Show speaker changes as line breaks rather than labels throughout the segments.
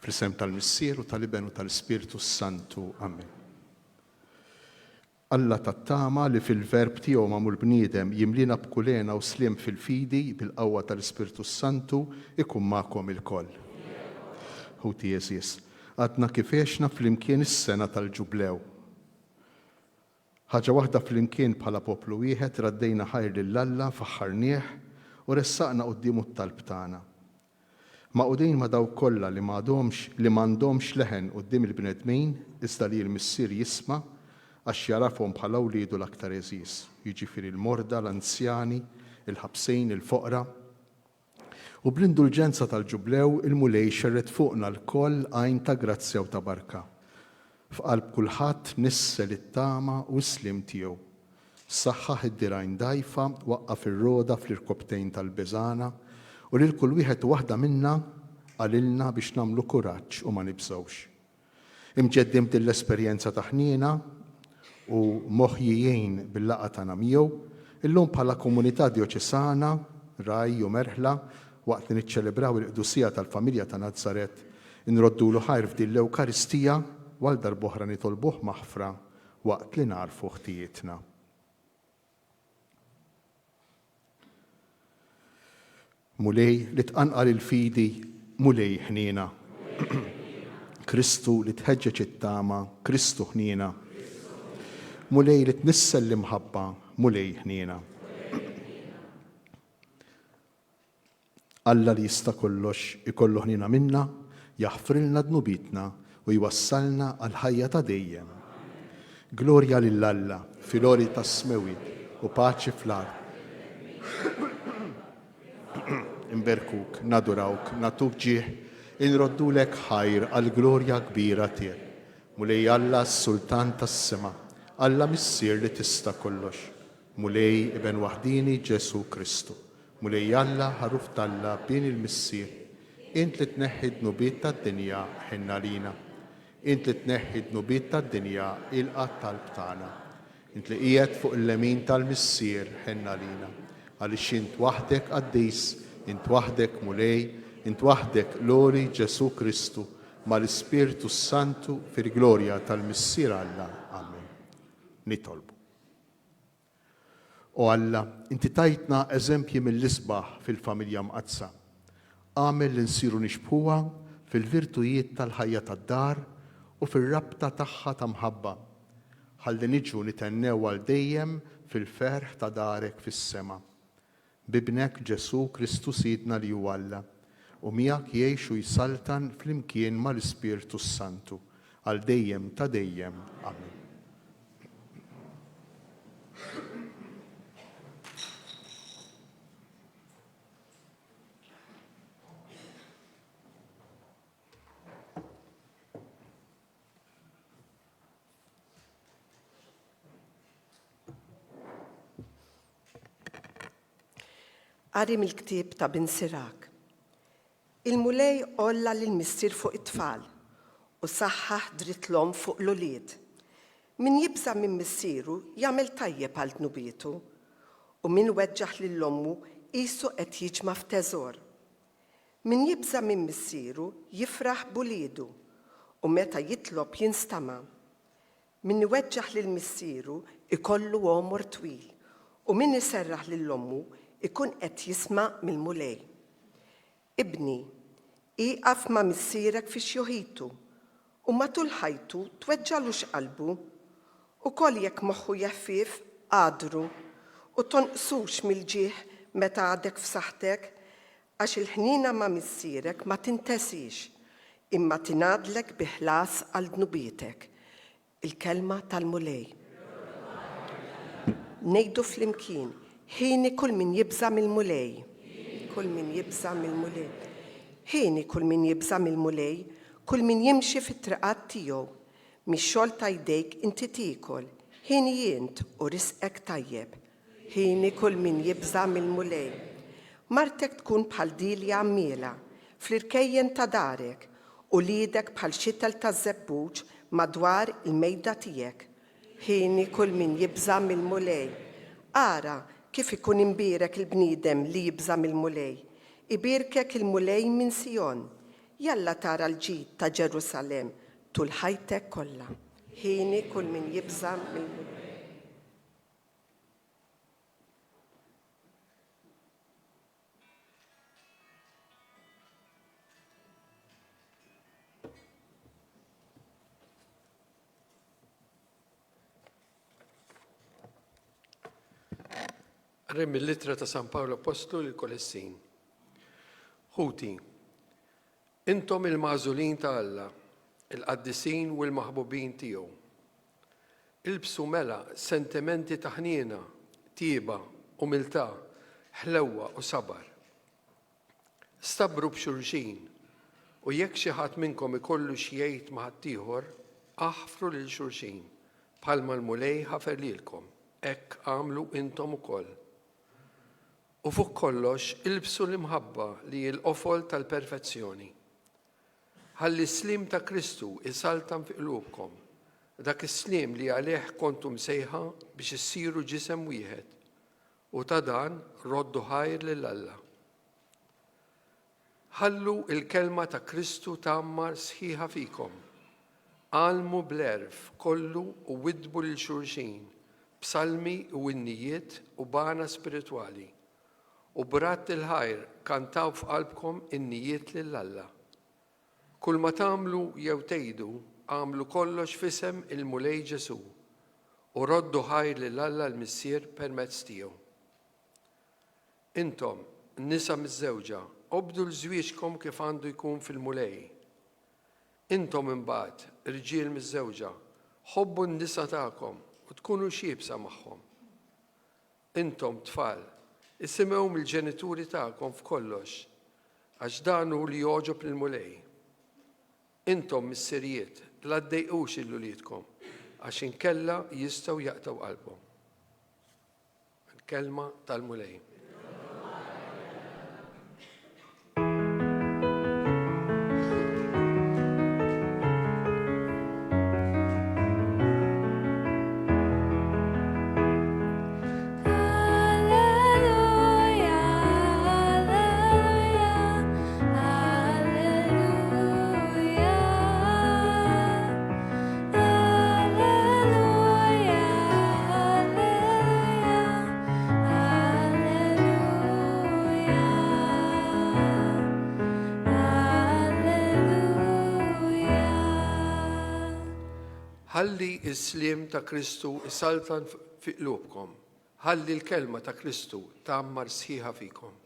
Fl-isem tal-Missier u tal-Iben u tal-Spiritu Santu. Amen. Alla tat-tama li fil-verb tiegħu magħmul bniedem jimlina b'kulena u sliem fil-fidi bil-qawwa tal-Ispiritu Santu ikun magħkom ilkoll. Ħuti Jeżis, għadna kif għexna flimkien is-sena tal-Ġublew. Ħaġa waħda flimkien bħala poplu wieħed raddejna ħajr lill-Alla faħħarnieh u ressaqna qudiemu t-talb tagħna. Maqudin ma daw kollha li m'għandhomx leħen quddiem il-bnedmin iżda li l-Missier jisma' għax jarafhom bħala wliedu l-aktar eżiż, jiġifieri l-morda, l-anzjani, il-ħabsejn, il-foqra. U bl-indulġenza tal-Ġublew il-mulej xerret fuqna l-koll għajn ta' grazzja u ta' barka. F'qalb kulħadd nissel it-tama u s-slim tiegħu. Saħħaħ id-dirajn dajfa waqqaf ir-roda fl-irkobtejn tal-beżana u lil kull wieħed waħda minna qalilna biex nagħmlu kuraġġ u ma nibżgħux. Imġeddimt l-esperjenza ta' ħniena u moħħijien bil-laqgħa tagħna miegħu, illum bħala komunità dioċesana, raj u merħla, waqt li niċċelebraw il-qdusija tal-familja ta' Nazaret, inroddulu ħajr f'din l-Ewkaristija u għal darb'oħra nitolbuh maħfra waqt li narfu ħtijietna. Mulej li tqanqal il-fidi, mulej ħniena. Kristu li tħeġġeġ it-tama, Kristu ħniena. Mulej li tnissel l-imħabba, mulej ħniena. Alla li jista' kollox ikollu ħniena minna, jaħfrilna dnubitna u jwassalna għal ħajja ta' dejjem. Glorja lill-Alla, filori ta' smewi u paċi fl-art. Inberkuk, nadurawk, natuk ġieħ, inroddulek ħajr għal glorja kbira tiegħek. Mulej Alla s-Sultan tas-sema, Alla Missier li tista' kollox. Mulej Iben waħdini Ġesu Kristu. Mulej Alla ħaruf talla bin il-Missier. Int li tneħħi d-nubiet tad-dinja ħinna lina. Int li tneħħi d-nubiet tad-dinja il-qatt talb tagħna. Int li qiegħed fuq il-lemin tal-Missier ħinna lina. Għaliex int waħdek qaddis, int waħdek mulej, int waħdek lori Ġesu Kristu mal-Ispiritu Santu fil-glorja tal-Missier Alla. Amen. Nitolbu. O Alla, inti tajtna eżempji mill-isbaħ fil-familja mqazza. Għamel li nsiru nixbħuha fil-virtujiet tal-ħajja tad-dar u fir-rabta tagħha ta' mħabba. Ħalli niġu nitennew għal dejjem fil-ferħ ta' darek fis-sema. Bibnek Ġesu Kristu Sidna li huwa Alla u miegħek jgħix u jsaltan flimkien mal-Ispiritu Santu għal dejjem ta' dejjem. Amen.
Qari mill-ktieb ta' Bin Sirak. Il-mulej olla lill-Missier fuq it-tfal u saħħaħ dritt l-om fuq l-ulied. Min jibża minn missieru jagħmel tajjeb għal dnubietu u min weġġaħ lill-ommu qisu qed jiġma' f'teżor. Min jibża minn missieru jifraħ b'uliedu u meta jitlob jinstama'. Min iweġġaħ lill-missieru ikollu għomor twil u min iserraħ lill-ommu ikun qed jisma' mill-mulej. Ibni, iqaf ma' missierek fix joħitu u matul ħajtu tweġġalux qalbu ukoll jekk moħħu jaffif qadru u tonqsux mill-ġieħ meta għadek f'saħħtek għax il-ħnina ma' missierek ma tintesix imma tingħadlek bi ħlas għal dnubietek. Il-kelma tal-mulej. Ngħidu flimkien, ħini kull min jibża mill-mulej. Kull min jibża mill-mulej. Ħini kull min jibża mill-mulej, kull min jimxi fit-triqat tiegħu. Mix-xogħol ta' jdejk inti tiekol, ħini jint u risqek tajjeb. Ħini kull min jibża mill-mulej. Martek tkun bħal dilja għammiela, fl-irkejjen ta' darek, u lidek bħal xitel ta' żebbuġ madwar il-mejda tiegħek. Ħini kull min jibża mill-mulej. Ara kif ikun imbierek il-bniedem li jibża mill-mulej. Ibirkek il-mulej minn Sion. Jalla tara l-ġid ta' Ġerusalem tul ħajtek kollha. Ħini kull min jibża mill-mulej.
Rem il-litra ta' San Paolo Apostolu l-Kolessin. Ħuti, intom il-mażulin ta' Alla, il-qaddisin u l-maħbubin tiegħu. Ilbsu mela sentimenti ta' ħniena, tieba, umiltà, ħlewwa u sabar. Stabru b'xulxin u jekk xi ħadd minnkom ikollu xi jgħid ma' ħaddieħor, aħfru lil xulxin bħalma l-mulej ħafer lilkom, hekk għamlu intom ukoll. U fuq kollox ilbsu l-imħabba li l-qofol tal-perfezzjoni. Ħalli s-slim ta' Kristu isaltam fi qlubkom, dak is-slim li għalih kontum sejħa biex issiru ġisem wieħed, u ta' dan roddu ħajr lil Alla. Ħallu il-kelma ta' Kristu tagħmmar sħiħa fikom. Għalmu bl-erf kollu u widbu lil xulxin, b'salmi u innijiet u bana spiritwali. U brat il-ħajr kantaw f'qalbkom in-nijiet lill-Alla. Kull ma tagħmlu jew tgħidu, għamlu kollox f'isem il-mulej Ġesu u roddu ħajr lill-Alla l-Missier permezz tiegħu. Intom, nisa miż-żewġa, obdu l-żwieġkom kif għandu jkun fil-mulej. Intom imbagħad, irġiel miż-żewġa, ħobbu n-nisa tagħkom u tkunu xiebsa magħhom. Intom tfal, isimgħu mill-ġenituri tagħkom f'kollox, għax dan hu li jogħġob lill-mulej. Intom missirijiet la ddejqux il-uliedkom, għax inkella jistgħu jaqtaw qalbhom. Il-kelma tal-mulej. Ħalli s-slim ta' Kristu isaltan fi qlubkom. Ħalli l-kelma ta' Kristu tagħmmar sħiħa fikom.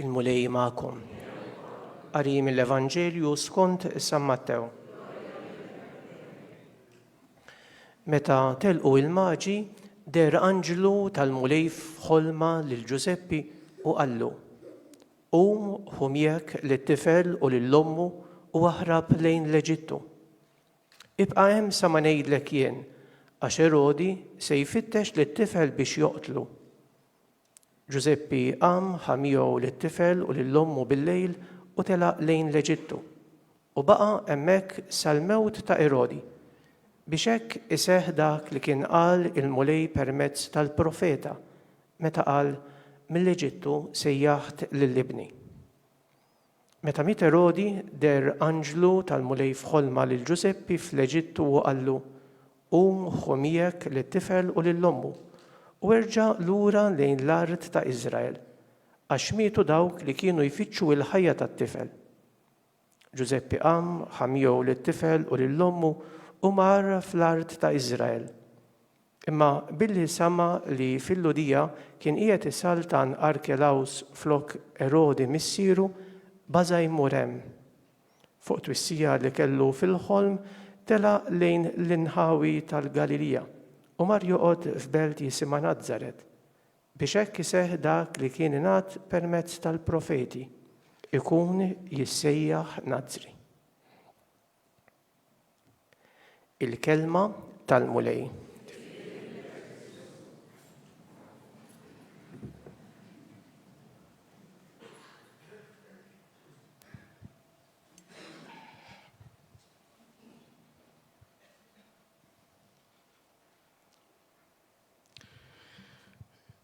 Il-mulej ma'kom. Qari mill-Evanġelju skont San Mattew. Meta telqu il-maġi, der anġlu tal-mulej f'ħolma lil Ġuseppi u qallu: hu miegħek lit-tifel u lill-ommu u aħrab lejn l-Eġittu. Ibqa' hemm sa ma ngħidlek jien, għax Erodi se jfittex lit-tifel biex joqtlu. Ġuseppi qam ħa miegħu lit-tifel u lill-ommu bil-lejl u telaq lejn l-Eġittu. u baqa' hemmhekk sal-mewt ta' Erodi biex hekk iseħħ dak li kien qal il-mulej permezz tal-profeta meta qal mill-Eġittu sejjaħt lill-ibni. Meta miet Erodi der anġlu tal-mulej f'ħolma lil Ġuseppi fl-Eġittu u qallu qum ħu miegħek lit-tifel u lill-ommu u erġa' lura lejn l-art ta' Iżrael għax mietu dawk li kienu jfittxu l-ħajja tat-tifel. Ġuseppi qam ħamiegħu lit-tifel u lill-ommu u mar fl-art ta' Iżrael. Imma billi sama li fil-Ludija kien qiegħed isaltan Arkelaus flok Erodi missieru baża jmur hemm. Fuq twissija li kellu fil-ħolm tela lejn l-inħawi tal-Galilija u mar joqgħod f'belt jisimha Nazzaret biex hekk iseħħ dak li kien ingħad permezz tal-profeti ikun jissejjaħ Nazzri. Il-kelma tal-mulej.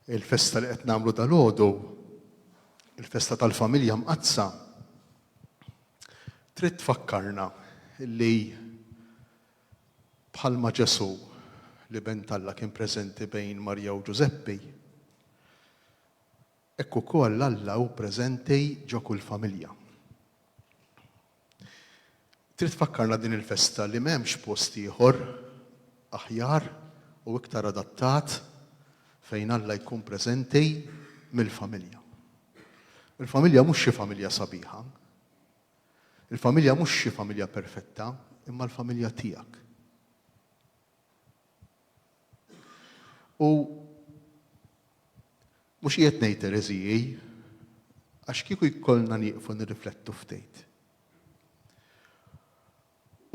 Il-festa li qed nagħmlu dalgħodu, il-festa tal-familja mqazza, trid tfakkarna li bħalma Ġesu li bent Alla kien preżenti bejn Marja u Ġuseppi, hekk ukoll Alla hu preżenti ġo kull familja. Trid tfakkarna din il-festa li m'hemmx post ieħor aħjar u iktar adattat fejn Alla jkun preżenti mill-familja. Il-familja mhux xi familja sabiħa. Il-familja mhux xi familja perfetta, imma l-familja tiegħek. U mhux qiegħed ngħid ereżiji għax kieku jkollna nieqfu nirriflettu ftit.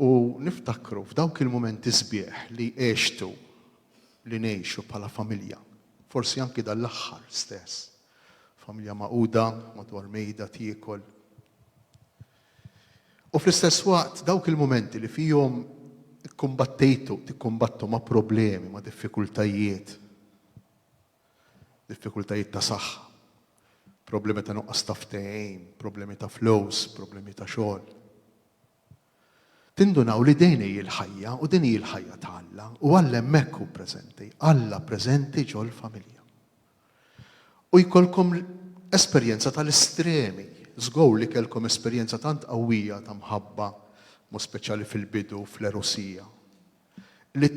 U niftakru f'dawk il-mumenti sbieħ li għextu li ngħixu bħala familja. Forsi anki dal-aħħar stess. Familja maquda, madwar mejda tiekol. U fl-istess waqt dawk il-momenti li fihom tikkumbattu ma' problemi, ma' diffikultajiet ta' saħħa, problemi ta' nuqqas ta' ftehim, problemi ta' flus, problemi ta' xogħol. Tindunaw li din hi l-ħajja u din hi l-ħajja ta' Alla u Alla hemmhekk hu preżenti, Alla preżenti ġol familja. U jkollkom esperjenza tal-estremi, żgur li kellkom esperjenza tant qawwija ta' mħabba, mu speċjali fil-bidu fl-erosija. Li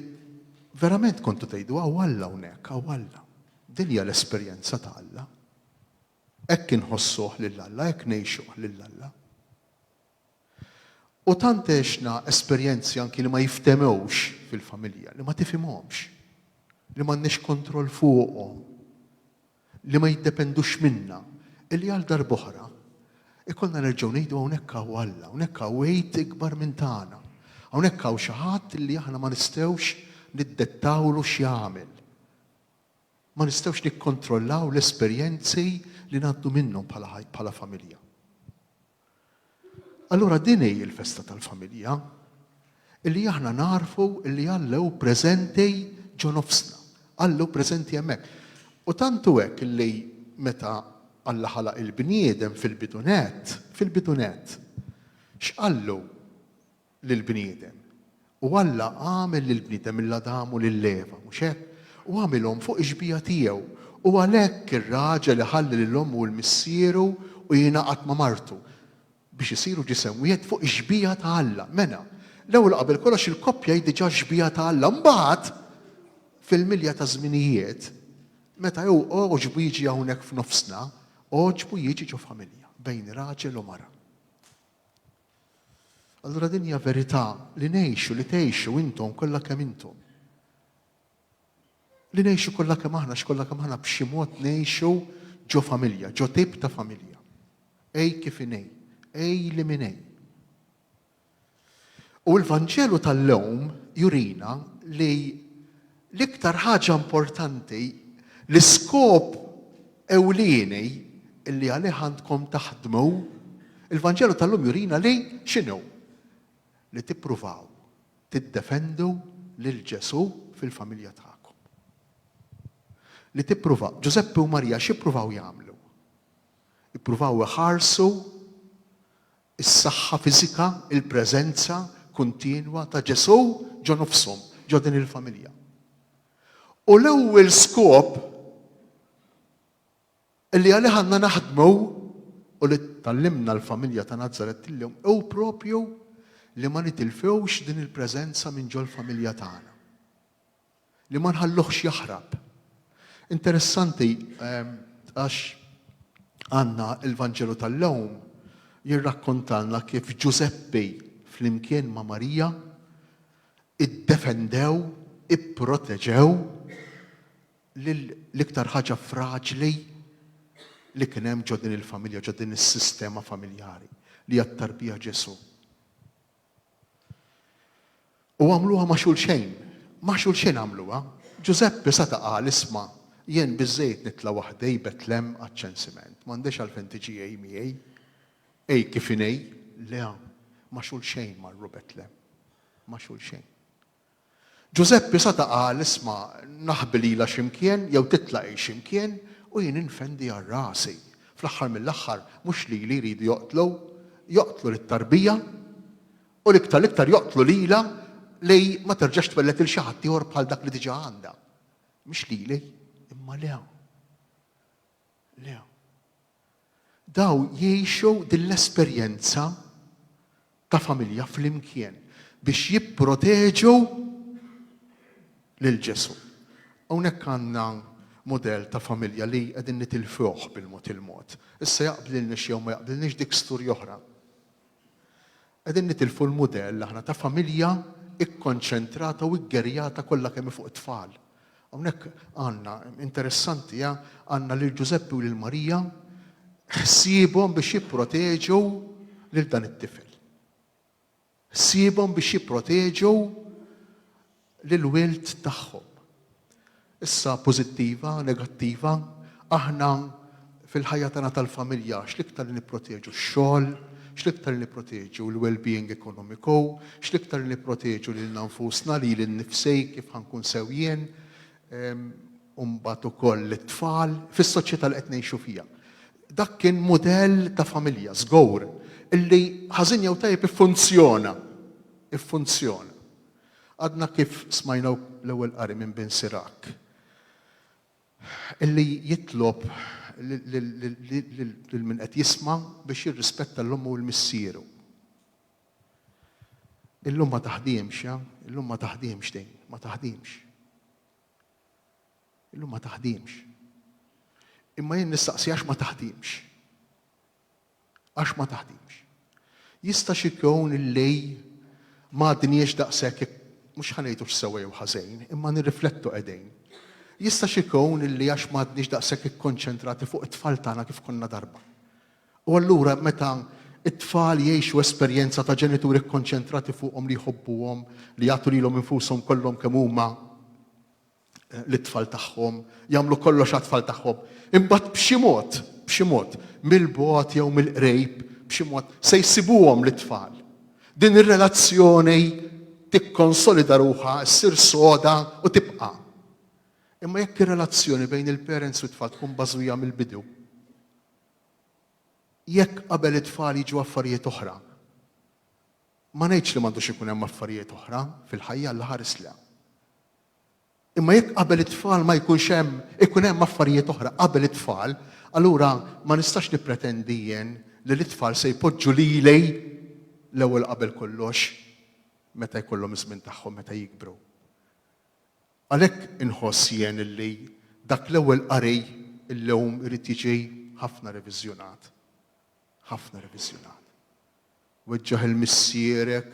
verament kontu tgħidu Alla hawnhekk, Alla. Din hija l-esperjenza ta' Alla. Hekk inħossuh lil Alla, hekk ngħixuh lil Alla. U tant għexna esperjenzi anki li ma jiftemewx fil-familja, li ma tifhimhomx, li m'għandniex kontroll fuqhom, li ma jiddependux minna, illi għal darb'oħra ikollna nerġgħu ngħidu hawnhekk hawn Alla, hawnhekk hawn wejt ikbar minn tagħna, hawnhekk hawn xi ħadd li aħna ma nistgħux niddettawlu x'jagħmel. Ma nistgħux nikkontrollaw l-esperjenzi li ngħaddu minnhom bħala familja. Allura din hi l-festa tal-familja, illi aħna narfu illi Alla hu preżenti ġo nofsna, Alla hu preżenti hemmhekk. U tantu hekk illi meta Alla ħalaq il-bniedem fil-bidunet, x'qallu lill-bniedem? U Alla għamel lill-bniedem mill-Adam u lill-Eva, mhux hekk? U għamilhom fuq ix-xbija tiegħu. U għalhekk ir-raġel iħalli lill-ommu u l-missieru u jingħaqad ma' martu biex isiru ġisem wieħed fuq ix-xbija ta' Alla. Mena, l-ewwel qabel kollox il-koppja diġà xbija ta' Alla, mbagħad fil-milja ta' żminijiet meta jew oġbu jiġi hawnhekk f'nofsna, oġbu jiġi ġo familja bejn raġel u mara. Allura din hija verità li ngħixu li tgħixu intom kollha kemm intom. Li ngħixu kollha kemm aħna x'kollha kemm aħna b'xi mod ngħixu ġo familja, ġo tip ta' familja. Ej kif inej. Ej li minej. U l-Vanġelu tal-lewm jurina li l-iktar ħaġa importanti l-iskop ewlieni illi għalih għandkom taħdmu, il-Vanġelu tal-lewm jurina li x'inhu? li tippruvaw tiddefendu lil Ġesu fil-familja tagħkom. Li tippruvaw, Ġuseppi u Marija x'ippruvaw jagħmlu? Ippruvaw iħarsu is-saħħa fiżika, il-preżenza kontinwa ta' Ġesu ġo nofshom, ġo din il-familja. U l-ewwel skop li għalih għandna naħdmu u li tallimna l-familja ta' Nazaret illum u propju li ma nitilfewx din il-preżenza minn ġol familja tagħna. Li ma nħalluhx jaħrab. Interessanti għax għandna l-Vanġelu tal-lewm jirrakkontalna kif Ġuseppi flimkien ma' Marija iddefendew, ipproteġew l-iktar ħaġa fraġli li kien hemm ġo din il-familja, ġo din is-sistema familjari li hija t-tarbija Ġesu. U għamluha ma' xulxejn għamluha. Ġuseppi seta' qal isma' jien biżejjed nitla' waħdej Betlem għaċ-ċensiment. M'għandix għalfejn tiġi miegħi. Ej kif inej, le ma' xulxejn marru Betlem. Ma' xulxejn. Ġuseppi seta' qal isma' naħbilila x'imkien jew titlaqi x'imkien u jien infendi għal rasi. Fl-aħħar mill-aħħar mhux li jridu joqtlu lit-tarbija u l-iktar joqtlu lila li ma terġax twellet il xi ħadd ieħor bħal dak li diġà għandha. Mhix lili, imma le. Daw jgħixu din l-esperjenza ta' familja flimkien biex jipproteġu lil Ġesu. Hawnhekk għandna modell ta' familja li qegħdin nitilfuh bil-mod il-mod. Issa jaqblilniex jew ma jaqblilniex dik storja oħra. Qegħdin nitilfu l-modell aħna ta' familja ikkonċentrata u iggerjata kollha kemm fuq it-tfal. Hawnhekk għandna interessanti għandna lil Ġuseppi u lil Marija ħsiebhom biex jipproteġu lil dan it-tifel. Ħsiebhom biex jipproteġu lil wild tagħhom. Issa pożittiva, negattiva, aħna fil-ħajja tagħna tal-familja x'liktar li nipproteġu x-xogħol, x'liktar li nipproteġu l-well-being ekonomiku, x'liktar li nipproteġu lil nfusna li l-nifsej kif ħankun sewjien, mbagħad ukoll it-tfal fis-soċjetà li qed ngħixu fiha. Dak kien mudell ta' familja żgowr illi ħażin jew tajjeb iffunzjona. Għadna kif smajnaw l-ewwel qari minn bin Sirak illi jitlob lil min qed jisma' biex jirrispetta l-omm u l-missieru. Illum ma taħdimx dejn, ma taħdimx. Illum ma taħdimx. Imma jien nistaqsi għax ma taħdimx. Għax ma taħdimx. Jista' xi jkun illej ma dinjex daqshekk mhux ħanejtu x'sewwa jew ħażejn, imma nirriflettu qegħdejn. Jista' xi jkun illi għax m'għadniex daqshekk ikkonċentrati fuq it-tfal tagħna kif konna darba. U allura meta it-tfal jgħixu esperjenza ta' ġenituri kkonċentrati fuqhom li jħobbuhom, li jagħtu lilhom infushom kollhom kemm huma l-tfal tagħhom, jagħmlu kollox għat-tfal tagħhom. Imbagħad b'xi mod, mill-bogħod jew mill-qrejb, b'xi mod se jsibuhom l-tfal. Din ir-relazzjoni tikkonsolida ruħha, ssir soda u tibqa'. Imma jekk ir-relazzjoni bejn il-parents u t-tfal tkun bażwija mill-bidu, jekk qabel it-tfal jiġu affarijiet oħra, ma ngħidx li m'għandux ikun hemm affarijiet oħra fil-ħajja l ħares le. Imma jekk qabel it-tfal ma jkunx ikun hemm affarijiet oħra qabel it-tfal, allura ma nistax nippretendi jien li l-itfal se jpoġġu lili l-ewwel qabel kollox meta jkollhom iż-żmien tagħhom meta jikbru. Għalhekk inħoss jien illi dak l-ewwel qari illum irid jiġi ħafna reviżjonat. Weġġaħ il-missierek,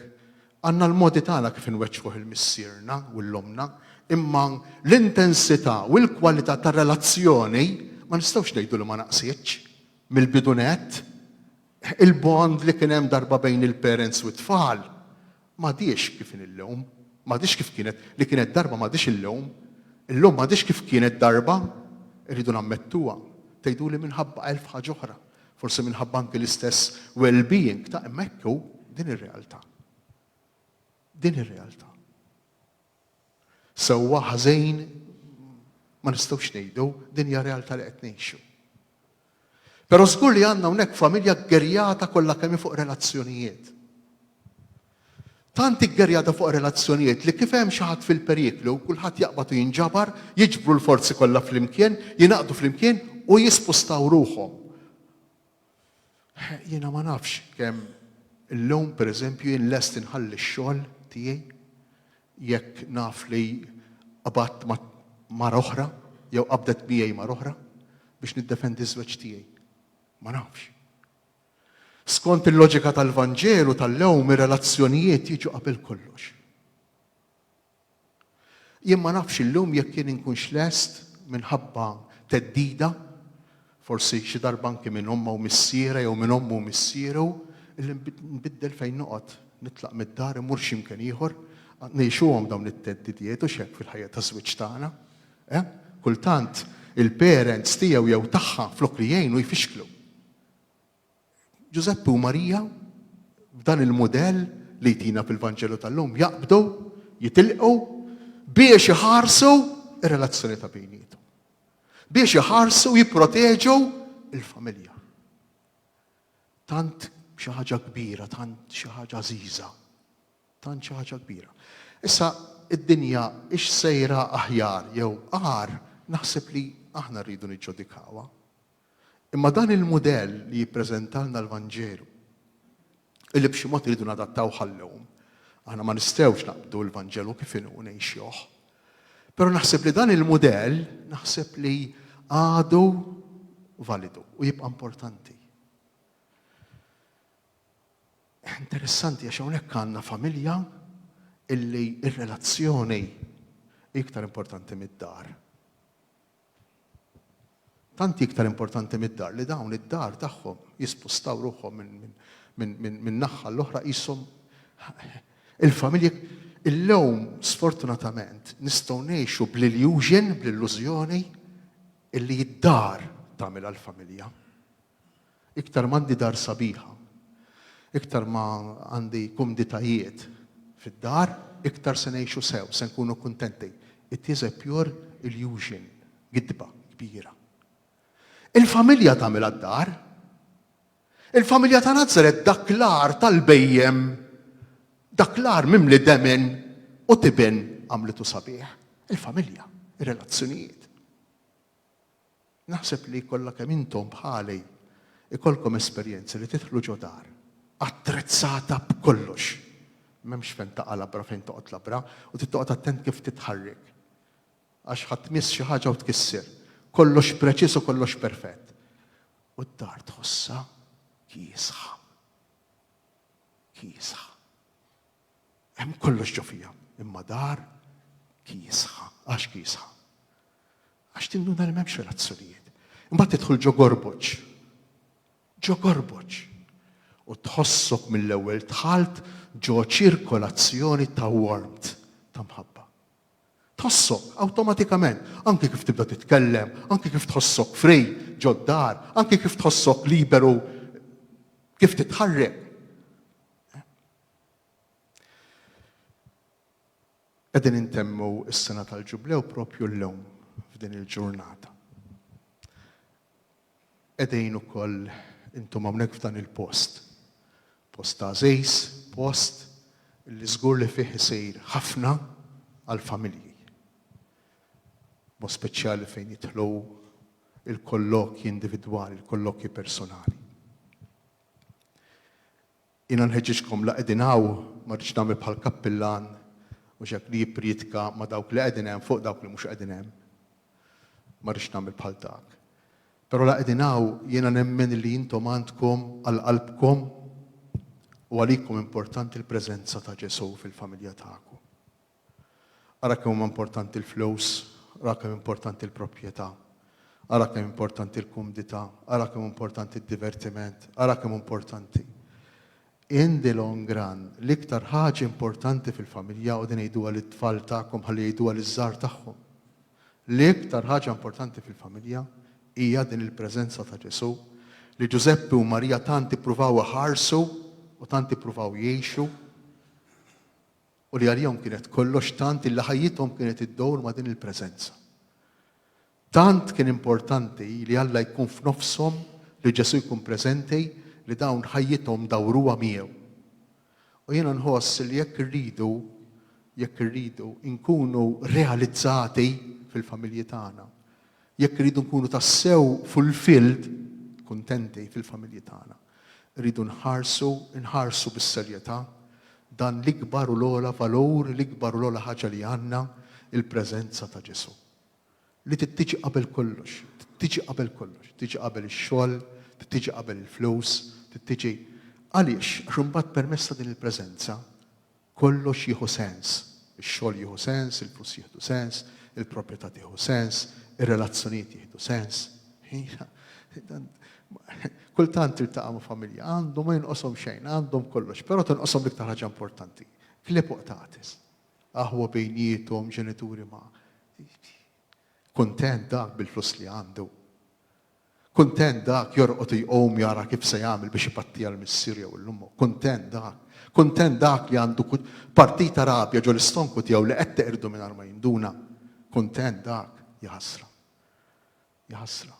għandna l-modi tagħna kif inweġġuh il-missierna u l-omna, imma l-intensità u l-kwalità tar-relazzjoni ma nistgħux ngħidu li ma naqsitx mill-bidunet. Il-bond li kien hemm darba bejn il-parents u t-tfal ma diex kif illum. Ma dix kif kienet, li kienet darba ma dix illum. Illum ma dix kif kienet darba, irridu nammettuha. Tgħidu li minħabba elf ħaġa oħra. Forsi minħabba anke l-istess well-being ta' hemmhekk hu din ir-realtà. Din ir-realtà. Sewwa ħażejn ma nistgħux ngħidu, din hija realtà li qed ngħixu. Però żgur li għandna hawnhekk familja ggerjata kollha kemm fuq relazzjonijiet. Tant iggerjata fuq relazzjonijiet li kif hemm xi ħadd fil-periklu, kulħadd jaqbad u jinġabar, jiġbru l-forzi kollha flimkien, jingħaqdu flimkien u jispustaw ruhom. Jiena ma nafx kemm illum pereżempju jien lest inħalli x-xogħol tiegħi jekk naf li qabadt mara oħra jew qabdet miegħi mara oħra biex niddefendi ż-żweġ tiegħi. Ma nafx. Skont il-loġika tal-Vanġelu tal-lewm ir-relazzjonijiet jiġu qabel kollox. Jien ma nafx illum jekk jien inkunx lest minħabba teddida, forsi xi darba anke minn omma u missiera jew minn ommu u missieru, illi nbiddel fejn noqgħod nitlaq mid-dar imur x'imkien ieħor, ngħixuhom dawn it-teddidiet u x'hekk fil-ħajja taż-żwieġ tagħna. Kultant il-parents tiegħu jew tagħha flok li jgħinu jfixklu. Giuseppe u Marija, b'dan il-modell li jtina fil-Vanġelu tal-lum, jaqbdu, jitilqu biex iħarsu ir-relazzjoni ta' bejnietom. Biex iħarsu jipproteġu il-familja. Tant xi ħaġa kbira, tant xi ħaġa żgħiża, tant xi ħaġa kbira. Issa id-dinja ix sejra aħjar jew qar, naħseb li aħna rridu niġġudikawha. Imma dan il-modell li jippreżentalna l-Vanġelu, illi b'xi mod iridu nadattaw ħallhom, aħna ma nistgħux naqbdu l-Vanġelu kif inhu ngħixuh. Però naħseb li dan il-modell naħseb li għadu validu u jibqa' importanti. Interessanti għax hawnhekk għandna familja illi ir-relazzjoni iktar importanti mid-dar. Tanti iktar importanti mid-dar li dawn id-dar tagħhom jispustaw ruħhom minn naħa l-oħra qishom il-familja. Illum sfortunatament nistgħu ngħixu bl-illużjoni illi id-dar tagħmel għall-familja. Iktar m'għandi dar sabiħa, iktar ma għandi kumditajiet fid-dar, iktar se ngħixu sew, se nkunu kuntenti. It is a pure illusion, gidba kbira. Il-familja tagħmel għad-dar. Il-familja ta' Nazaret dak l-ar tal-bejjem, dak l-ar mimli demen u tiben għamlitu sabiħ. Il-familja, ir-relazzjonijiet. Naħseb li kollha kemm intom bħali ikolkom esperjenzi li tidħlu ġo dar, attrezzata b'kollox. M'hemmx fejn taqa' labra fejn toqgħod labra u tittoqgħod attent kif titħarrek. Għax ħadd tmiss xi ħaġa u tkisser. Kollox preċiż u kollox perfett. U d-dar tħossha kiesħa. Kiesħa. Hemm kollox ġo fiha, imma dar kiesħa. Għax kiesħa? Għax tinduna li m'hemmx relazzjonijiet. Imbagħad tidħol ġo gorboġġ. Ġo gorboġġ. U tħossok mill-ewwel dħalt ġo ċirkolazzjoni ta' warmth, ta' mħabba. Tħossok awtomatikament, anke kif tibda titkellem, anke kif tħossok frej ġo d-dar, anke kif tħossok liberu, kif titħarrek. Qegħdin intemmu s-sena tal-Ġublew propju llum f'din il-ġurnata. Qegħdin ukoll intom hawnhekk f'dan il-post. Post ta' żejs, post li żgur li fih isir ħafna għall-familji. Mod speċjali fejn jidħlu il-kollokji individwali, il-kollokji personali. Jiena nħeġġiġkom la qegħdin hawn ma rridx nagħmel bħal kappillan u xek li jippritka ma dawk li qegħdin hemm fuq dawk li mhux qegħdin hemm. Ma rridx nagħmel bħal dak. Però la qegħdin hawn jiena nemmen li intom għandkom għal qalbkom u għalikom importanti l-preżenza ta' Ġesu fil-familja tagħkom. Ara kemm importanti l-flus, ara kemm importanti l-proprjetà, ara kemm importanti l-kumdità, ara kemm importanti d-divertiment, ara kemm importanti. In the long run, l-iktar ħaġa importanti fil-familja u din jgħiduha lit-tfal tagħkom ħalli jgħiduha liż-żgħar tagħhom. L-iktar ħaġa importanti fil-familja hija din il-preżenza ta' Ġesu li Giuseppe u Marija tant ippruvaw iħarsu u tant ippruvaw jgħixu u li għalihom kienet kollox tant illi ħajjithom kienet iddowr ma' din il-preżenza. Tant kien importanti li Alla jkun f'nofshom, li Ġesu jkun preżenti, li dawn ħajjithom dawruha miegħu. U jiena nħoss li jekk irridu nkunu realizzati fil-familji tagħna, jekk irridu nkunu tassew fulfilled, kuntenti fil-familji tagħna, irridu nħarsu bis-serjetà dan l-ikbar u l-ogħla valur, l-ikbar u l-ogħla ħaġa li għandna, il-preżenza ta' Ġesu. Li tittiġi qabel kollox, tiġi qabel ix-xogħol, tiġi qabel il-flus, tiġi għaliex għax imbagħad permezz ta' din il-preżenza kollox jieħu sens. Ix-xogħol jieħu sens, il-flus jieħdu sens, il-proprjetà tieħu sens, ir-relazzjonijiet jieħdu sens. Kultant tiltaqa' ma' familja għandhom ma jinqoshom xejn, għandhom kollox, però tinqoshom l-iktar ħaġa importanti. Klieb waqtatis. Aħwa bejniethom, ġenituri ma' kuntent dak bil-flus li għandu. Kuntent dak jorqod jqom jara kif se jagħmel biex ipattija l-missier jew l-ummu. Kuntent dak. Kuntent dak li għandu partita rabja ġol istonku tiegħu li qed teqirdu mingħajr ma jinduna. Kuntent dak jaħasra. Jaħasra.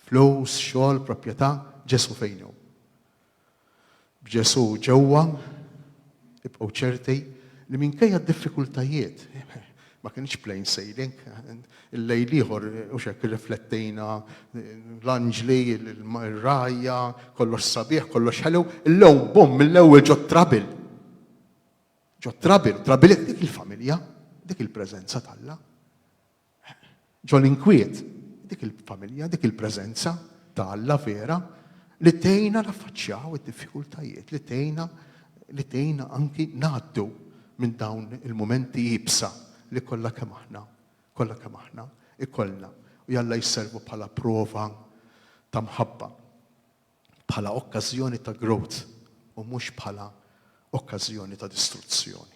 Flus, xogħol, proprjetà, Ġesu fejn hu. B'Ġesu ġewwa ibqgħu ċerti li minkejja d-diffikultajiet ma kienx plain sailing, il-lejl ieħor u xekk irriflettejna l-anġli, il-rajja, kollox sabiħ, kollox ħelew, il-lewm bum mill-ewwel ġo trabil. Ġo trabilet dik il-familja, dik il-preżenza talla. Ġo l-inkwiet, dik il-familja, dik il-preżenza talla vera li tgħinna naffaċċjaw id-diffikultajiet, li tgħinna anki ngħaddu minn dawn il-momenti jibsa li kollha kemm aħna ikollna u Alla jservu bħala prova ta' mħabba, bħala okkażjoni ta' growth u mhux bħala okkażjoni ta' distruzzjoni.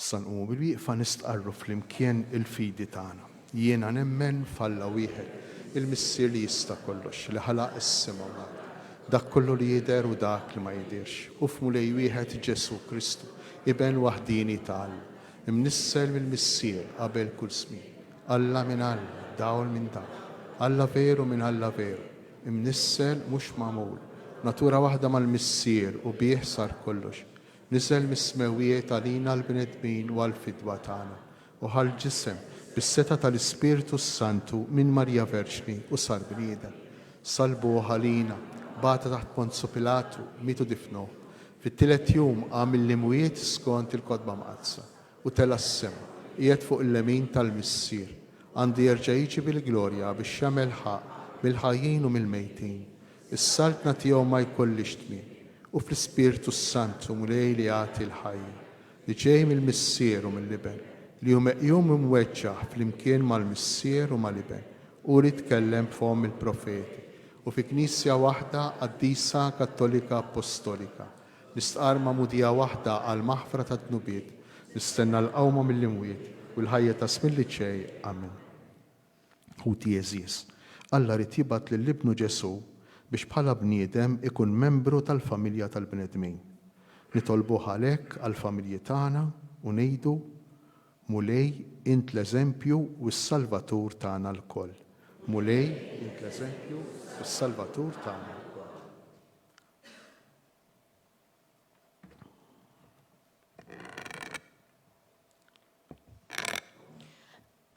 Sanqumu bil-wieqfa nistqarru flimkien il-fidi tagħna. Jiena nemmen f'Alla wieħed, il-missier li jista' kollox, li ħalaq is-sema u dak kollu li jidher u dak li ma jidirx. U f'mulej wieħed Ġesu Kristu, iben waħdini tal, imnissel mill-missier qabel kull smih. Alla minn Alla, dawl minn dawl. Alla veru minn Alla veru, imnissel mhux magħmul. Natura waħda mal-missier u bih sar kollox. Niżel mis-smewijiet għalina l-bnedmin u għal-fidwa tagħna u ħal-ġisem bis-seta tal-Ispiritu Santu minn Marja Verġni u sar bniedem. Salbu ħalina, bata taħt Ponzu Pilatu, mitu difnuh. Fit-tielet jum għamil l-imwiet skont il-kodba mqazza u tela s-sema, qiegħed fuq il-lemin tal-missier. Għandi jerġa' jiġi bil-glorja biex jagħmel ħaq mill-ħajjin u mill-mejtin. Is-saltna tiegħu ma jkollix tmiem. U fl-Ispiritu Santu mulej li għati l-ħajja, li ġej mill-missier u mill-liben, li hu meqjum imweġġaħ fl-imkien mal-missier u mal-liben, u li tkellem f'hom il-profeti, u fi knisja waħda qaddisa kattolika apostolika, nistqar mudija waħda għal maħfra ta' dnubiet, nistenna l-qawma mill-imwiet u l-ħajja ta' smilli ġej. Amen. Ħuti Jeżis, Alla rid jibgħat lill-Ibnu Ġesu biex bħala bniedem ikun membru tal-familja tal-bnedmin. Nitolbu għalhekk għall-familji tagħna u ngħidu mulej int l-eżempju u s-salvatur tagħna l-koll. Mulej int l-eżempju u s-salvatur tagħna l-koll.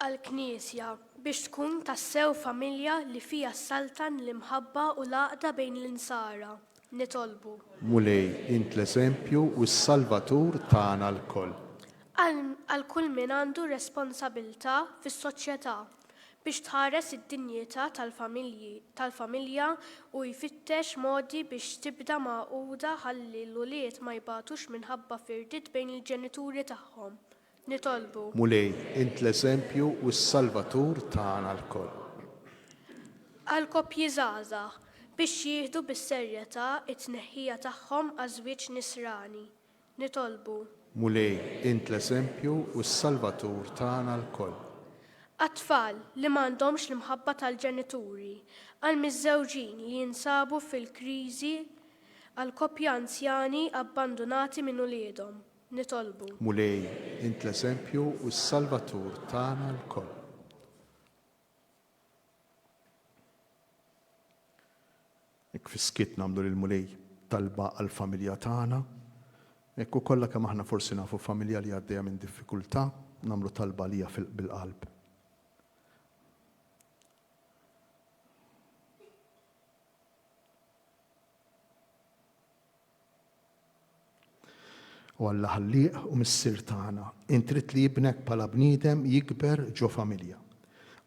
Għall-Knisja biex tkun tassew familja li fija s-saltan l-imħabba u l-għaqda bejn l-insara. Nitolbu.
Mulej int l-eżempju u s-salvatur tagħna l-koll.
għal kull min għandu responsabilità fis-soċjetà biex tħares id-dinjità tal-familja u jfittex modi biex tibda magħquda ħalli l-ulied ma jbagħtux minħabba firdiet bejn il-ġenituri tagħhom. Nitolbu.
Mulej, int l-eżempju u s-salvatur tagħna l-koll.
Għal koppji żgħażagħ biex jieħdu bis-serjetà t-tneħħija tagħhom għaż-żwieġ nisrani. Nitolbu.
Mulej, int l-eżempju u s-salvatur tagħna l-koll.
Għat-tfal li m'għandhomx l-imħabba tal-ġenituri, għal miż-żewġin li jinsabu fil-kriżi, għal koppji anzjani abbandonati minn uliedhom. Nitolbu.
Mulej, int l-eżempju u s-salvatur tagħna l-koll. Ek fiskit namlu l-mulej talba għal-familja tagħna, ekku kollha kemm aħna forsi nafu familja li għaddejja minn diffikultà, namlu talba lija bil-qalb. U Alla ħalliq u missier tagħna, intrid li jibnek bħala bniedem jikber ġo familja.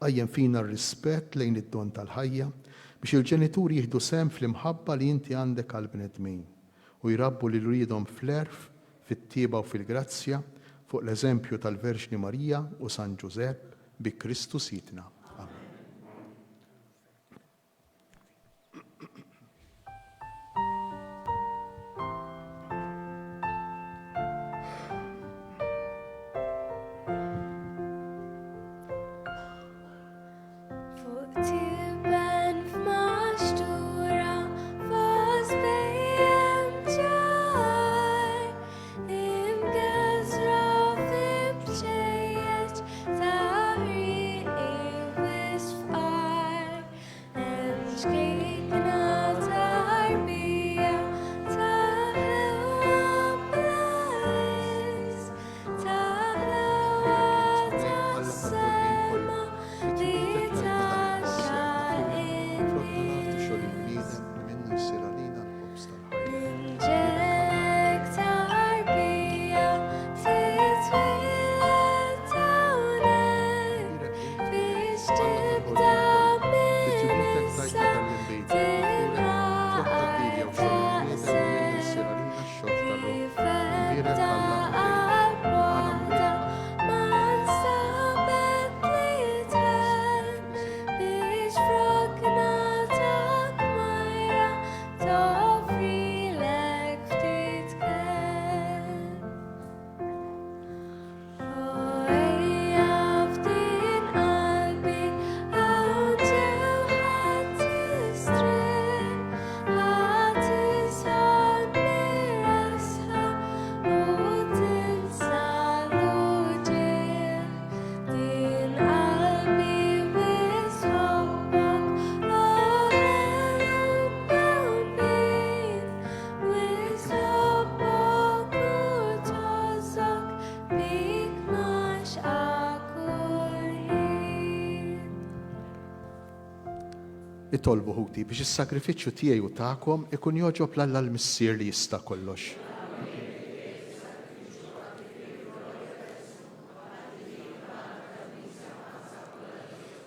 Għajjem fina r-rispett lejn id-don tal-ħajja biex il-ġenituri jieħdu sem fl-imħabba li inti għandek għal bnedmin u jrabbu li l-ridhom fl-erf, fit-tieba u fil-grazzja fuq l-eżempju tal-Verġni Marija u San Ġusepp bi Kristu Sidna. Itolbu ħuti biex is-sagrifiċċju tiegħi u tagħkom ikun joġob l-Alla l-missier li jista' kollox.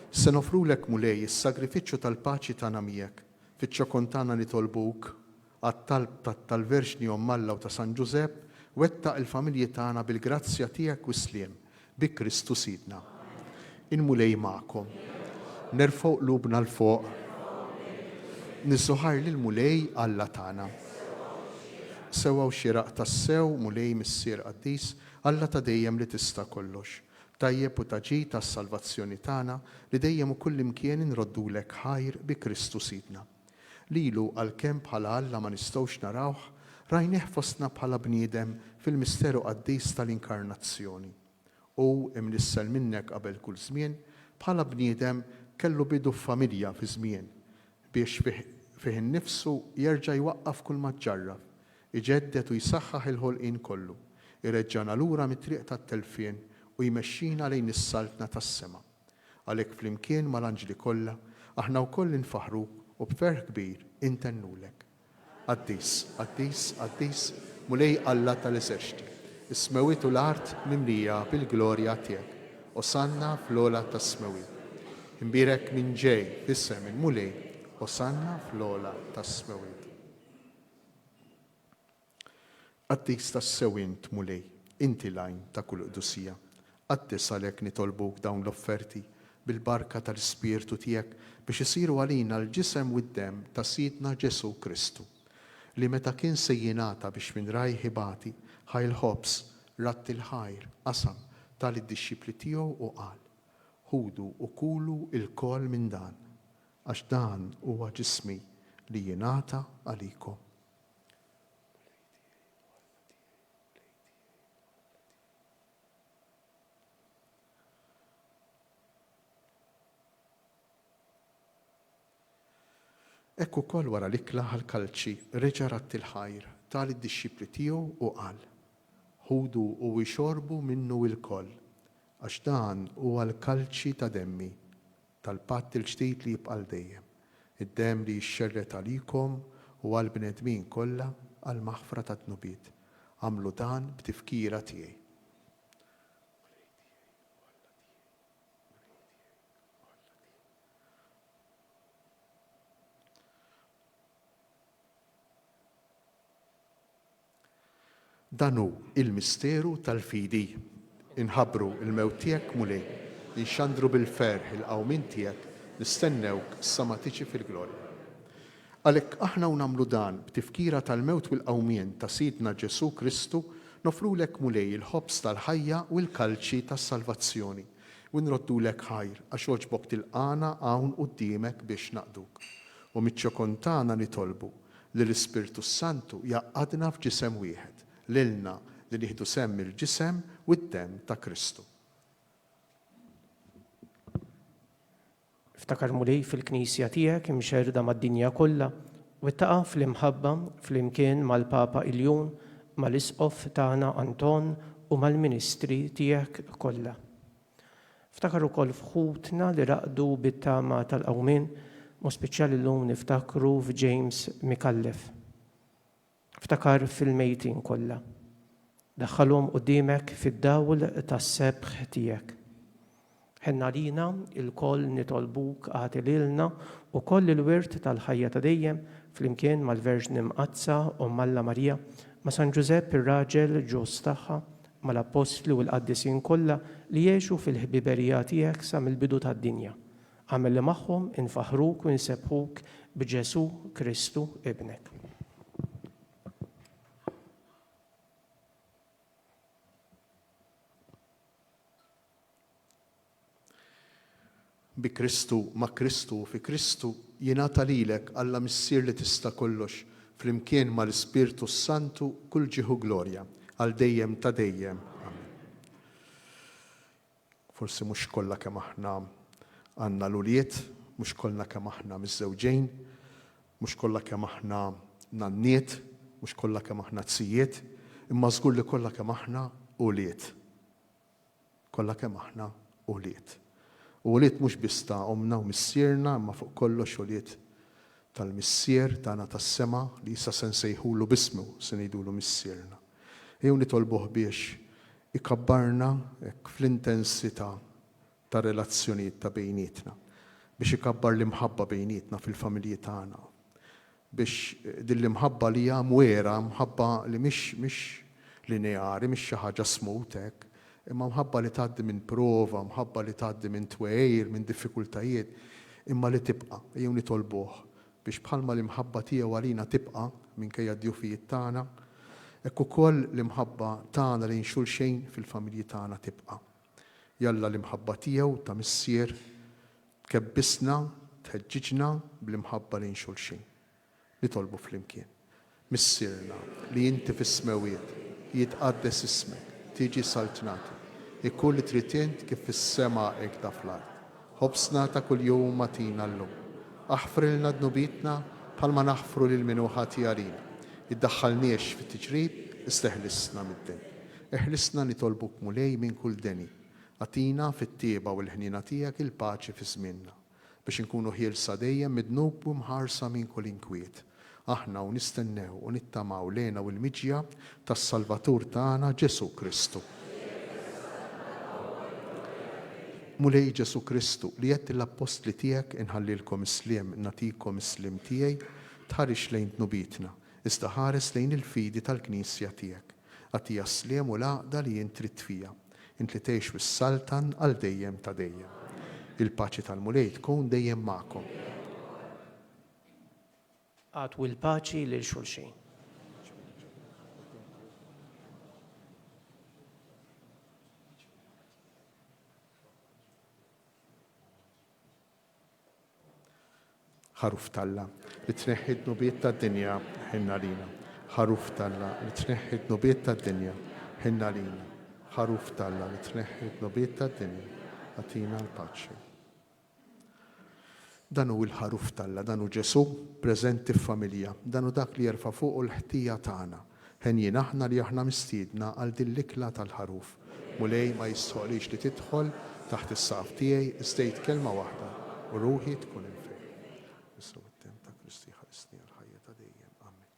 Se nofrulek mulej is-sagrifiċċju tal-paċi tagħna miegħek fiċ-ċokontana li tolbuk għat-talb tal-Verġni Ommalla u ta' San Ġusepp wettaq il-familji tagħna bil-grazzja tiegħek u sliem bi Kristu Sidna. In-mulej magħkom. Nerfgħu qlubna l-fuq. Nissuħar li l-mulej Alla tagħna. Sewwa u xieraq tas-sew mulej missier qaddis Alla ta' dejjem li tista' kollox. Tajjeb u taġi tas-salvazzjoni tagħna li dejjem u kull imkien inroddulek ħajr bi Kristu Sidna. Lilu għalkemm bħala Alla ma nistgħux narawh, rajnih fostna bħala bniedem fil-misteru qaddis tal-inkarnazzjoni. U imnissel minnek qabel kull żmien bħala bniedem kellu bidu f'familja fi żmien biex fih innifsu jerġa' jwaqqaf kull ma ġarraf, iġeddet u jsaħħaħ il-ħolqien kollu, ireġġana lura mit-triq tat-telfien u jmexxina lejn is-saltna tas-sema. Għalhekk flimkien mal-anġli kollha aħna wkoll infaħruk u b'ferħ kbir intennulek. Qaddis, qaddis, qaddis, mulej Alla tal-eżerċti, Is-smewit u l-art mimlija bil-glorja tiegħek. Osanna fl-ola tas-smewit. Imbirek minn ġej fis-sem il-mulej. Osanna fl-ola tas-smewit. Qaddis tas-sewint mulej, inti lajn ta' kull qdusija. Qaddis għalhekk nitolbuk dawn l-offerti bil-barka tal-Ispirtu tiegħek biex isiru għalina l-ġisem u d-dem ta' Sidna Ġesu Kristu, li meta kien se jingħata biex minn rajħi bati ħajl ħobs ratt il-ħajr qasam tal-disċipli tiegħu u qal: ħudu u kulu il-kol minn dan, għax dan huwa ġismi li jingħata għalikom. Ekku kol wara l-ikla għal-kalċi reġa' ratt il-ħajr tal-disċipli tiegħu u qal: ħudu u jxorbu minnu il-koll, għax dan huwa l-kalċi ta' demmi tal-patt il-ġdid li jibqa' dejjem, id-demm li jxxerret għalikom u għall-bnedmin kollha għall-maħfra ta' dnubiet. Għamlu dan b'tifkira tiegħi. Dan hu il-misteru tal-fidi. Inħabbru il-mewt tiegħek mulej, inxandru bil-ferħ il-qawmin tiegħek, nistennewk sa ma tiġi fil-glorja. Għalhekk aħna u nagħmlu dan b'tifkira tal-mewt u l-qawmien ta' Sidna Ġesu Kristu, nofrulek mulej il-ħobs tal-ħajja u l-kalċi tas-salvazzjoni u nroddulek ħajr għax oġbok tilqana hawn quddiemek biex naqduk. U miċ-ċokontana nitolbu li l-Ispirtu Santu jaqadna f'ġisem wieħed, lilna li nieħdu semm il-ġisem u d-dem ta' Kristu.
Ftakar mulej fil-Knisja tiegħek imxerda mad-dinja kollha u ittaqa' fl-imħabba flimkien mal-Papa Iljun, mal-Isqof tagħna Anton u mal-Ministri tiegħek kollha. Ftakar ukoll fħutna li raqdu bit-tama tal-qawmien, u speċjali llum niftakru f'James Mikallef. Ftakar fil-mejtin kollha. Daħħalhom quddiemek fid-dawl tas-sebħ tiegħek. Ħenna lina il-koll nitolbuk għati lilna u koll il-wirt tal-ħajja ta' dejjem flimkien mal-Verġni Mqazza u Malla Marija, ma' San Ġusepp ir-raġel ġus tagħha, mal-Apostli u l-Qaddisin kollha li jgħixu fil-ħbiberija tiegħek sa mill-bidu tad-dinja. Għamel li magħhom infaħruk u nsebħuk b'Ġesu Kristu ibnek.
Bi Kristu, ma' Kristu, fi Kristu jingħata lilek Alla missier li tista' kollox flimkien mal-Ispirtu Santu kull ġieħu glorja għal dejjem ta' dejjem. Amen. Forsi mhux kollha kemm aħna għandna l-uliet, mhux kollha kemm aħna miż-żewġejn, mhux kollha kemm aħna nanniet, mhux kollha kemm aħna tzijiet, imma żgur li kollha kemm aħna uliet. Kollha kemm aħna uliet. U uliet mhux biss ta' omna u missierna, imma fuq kollox uliet tal-missier tagħna tas-sema li issa se nsejħulu bismu se ngħidulu missierna. Jew nitolbuh biex ikabbarna hekk fl-intensità ta' relazzjonijiet ta' bejnietna, biex ikabbar l-imħabba bejnietna fil-familji tagħna, biex din l-imħabba li hija mwera, mħabba li mhix lineari, mhix xi ħaġa smut hekk, imma mħabba li tgħaddi minn prova, mħabba li tgħaddi minn twejr, minn diffikultajiet, imma li tibqa' jew nitolbuh biex bħalma l-imħabba tiegħu għalina tibqa' minkejja d-djufijiet tagħna, hekk ukoll l-imħabba tagħna lejn xulxejn fil-familji tagħna tibqa'. Jalla l-imħabba tiegħu ta' missier tkebbisna, tħeġġiġna bl-imħabba lejn xulxejn. Nitolbu flimkien. Missierna li inti fis-smewiet jitqaddes ismek, tiġi saltnati, ikun li trid int kif fis-sema hekk ta' fl-ard. Ħobsna ta' kuljum matina llum. Aħfrilna dnubitna bħalma naħfru lil min hu ħati għalina. Iddaħħalniex fit-tiġrid, isteħlisna mid-din. Eħlisna nitolbuk mulej minn kull deni. Atina fit-tieba u l-ħnina tiegħek il-paċi fi żmienna biex inkunu ħielsa dejjem mid-dnub u mħarsa minn kull inkwiet. aħna u nistennew u nittamaw lejna u l-miġja tas-Salvatur tagħna Ġesu Kristu. Mulej Ġesu Kristu li jett l-apostli tiegħek inħallilkom isliem natikom islim tiegħi tħarix lejn tnubitna, iżda ħares lejn il-fidi tal-Knisja tiegħek. Għatija sliem u laqda li jintrit fija, int li tgħix fis-saltan għal dejjem ta' dejjem. Il-paċi tal-mulej tkun dejjem magħkom.
Għatwu l-paċi lil xulxin.
ħaruf talla li tneħħi d-nubiet tad-dinja ħinna lina. ħaruf talla li tneħħi d-nubiet tad-dinja ħinna lina. ħaruf talla li tneħħi d-nubiet tad-dinja għatina l-paċi. Danu il-ħaruf talla, danu Ġesu preżenti f'familja, danu dak li jerfa' fuq l-ħtija tagħna. Ħenjin aħna li aħna mistiedna għal din l-ikla tal-ħaruf. Mulej ma jistħolix li tidħol taħt is-saqf tiegħi istejt kelma waħda u ruħi tkun infejn. Isru t-tem ta' Kristi ħarisni għal-ħajja ta' dejjem. Amen.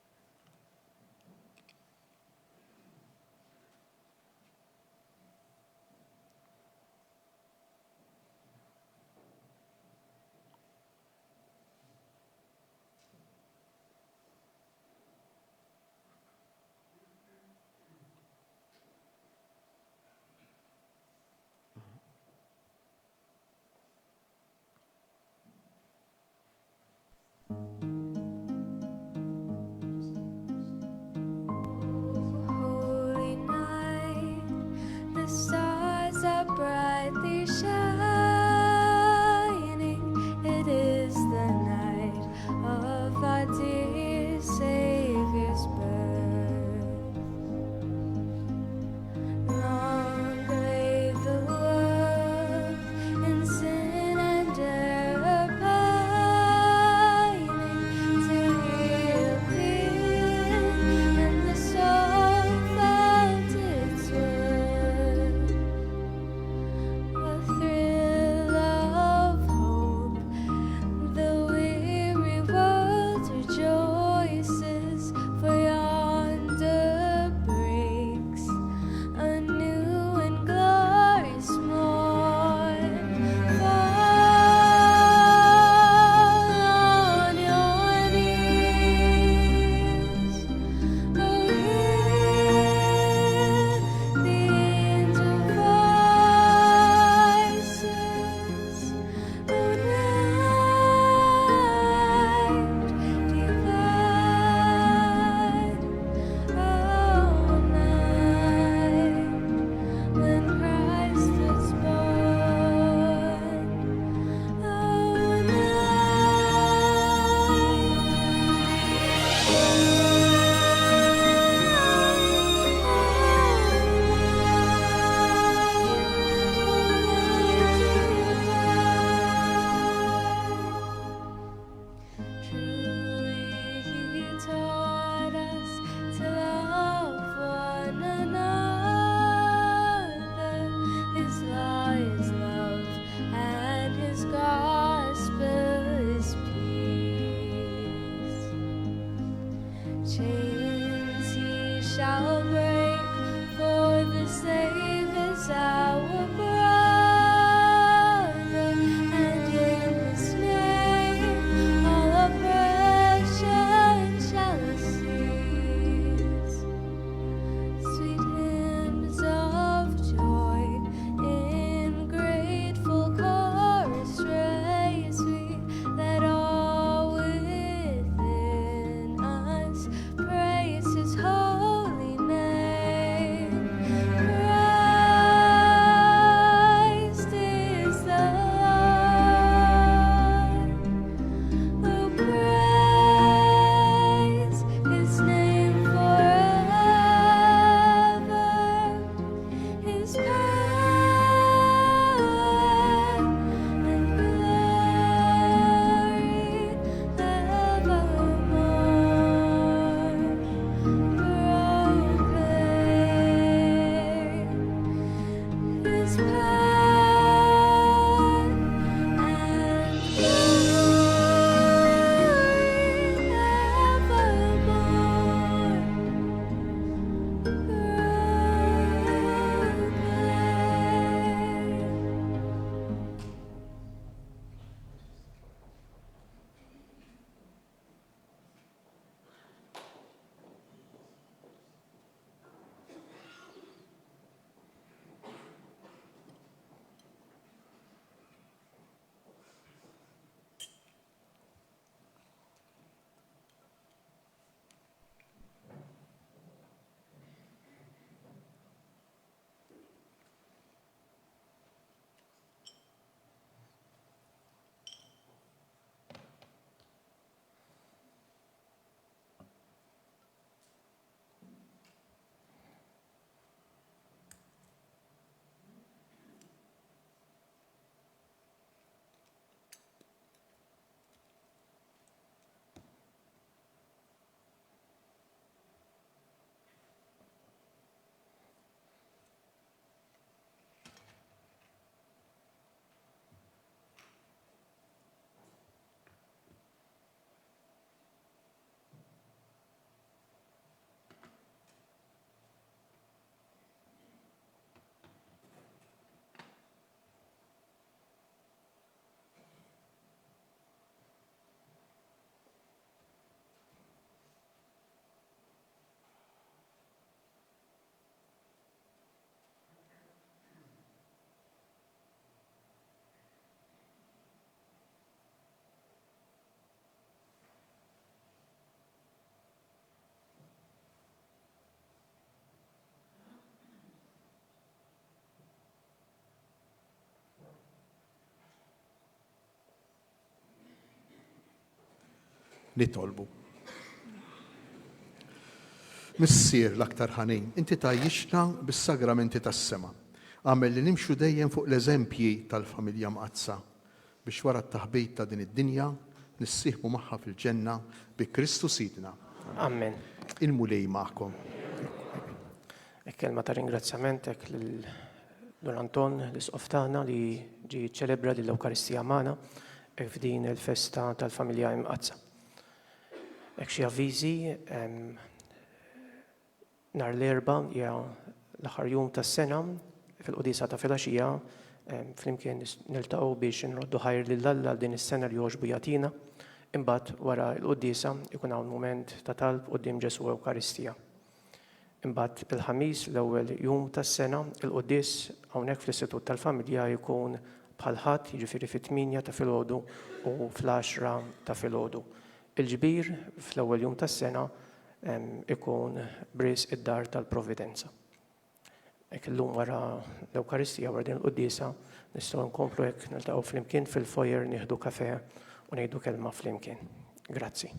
nitolbu. Missier l-aktar ħanin, inti tajjixna bis-sagramenti tas-sema. Għamel li nimxu dejjem fuq l-eżempji tal-familja mqazza biex wara t-taħbit ta' din id-dinja nissieħbu magħha fil-ġenna bi Kristu Sidna.
Amen.
Il-mulej magħkom.
Kelma ta' ringrazzjamentek lil Anton l-isqof tagħna li ġi ċelebra l-Ewkaristija magħna f'din il-festa tal-familja imqazza. Hekk xi avviżi nhar l-erba' hija l-aħħar jum tas-sena fil-qudisa ta' filgħaxija flimkien niltaqgħu biex nroddu ħajr lill-Alla din is-sena li jogħġbu jagħtina, imbagħad wara l-qudisa jkun hawn mument ta' talb quddiem Ġesu Ewkaristija. Imbagħad il-ħamis l-ewwel jum tas-sena il-qudies hawnhekk fl-Istitut tal-Familja jkun bħal ħadd jiġifieri fit-8 ta' filgħodu u fl-10 ta' filgħodu. Il-ġbir fl-ewwel jum tas-sena ikun bris id-dar tal-Providenza. Hekk illum wara l-Ewkaristija wara din il-quddiesa nistgħu nkomplu hekk niltaqgħu flimkien fil-foyer nieħdu kafè u ngħidu kelma flimkien. Grazzi.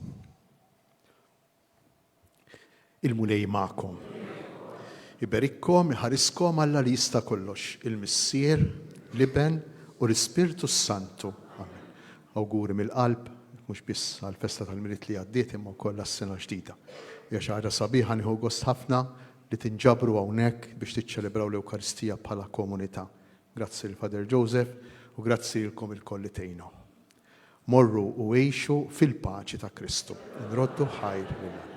Il-mulej magħkom. Iberikkom, iħariskom Alla li jista' kollox, il-Missier, l-Iben u l-Ispirtu Santu. Amen. Awguri mill-qalb, mhux biss għall-festa tal-Miliet li għaddiet imma wkoll għas-sena ġdida. Hija xi ħaġa sabiħa nieħu gost ħafna li tinġabru hawnhekk biex tiċċelebraw l-Ewkaristija bħala komunità. Grazzi l-Father Joseph u grazzi lkom il-koll li tgħinu. Morru u għejxu fil-paċi ta' Kristu. Nroddu ħajr lil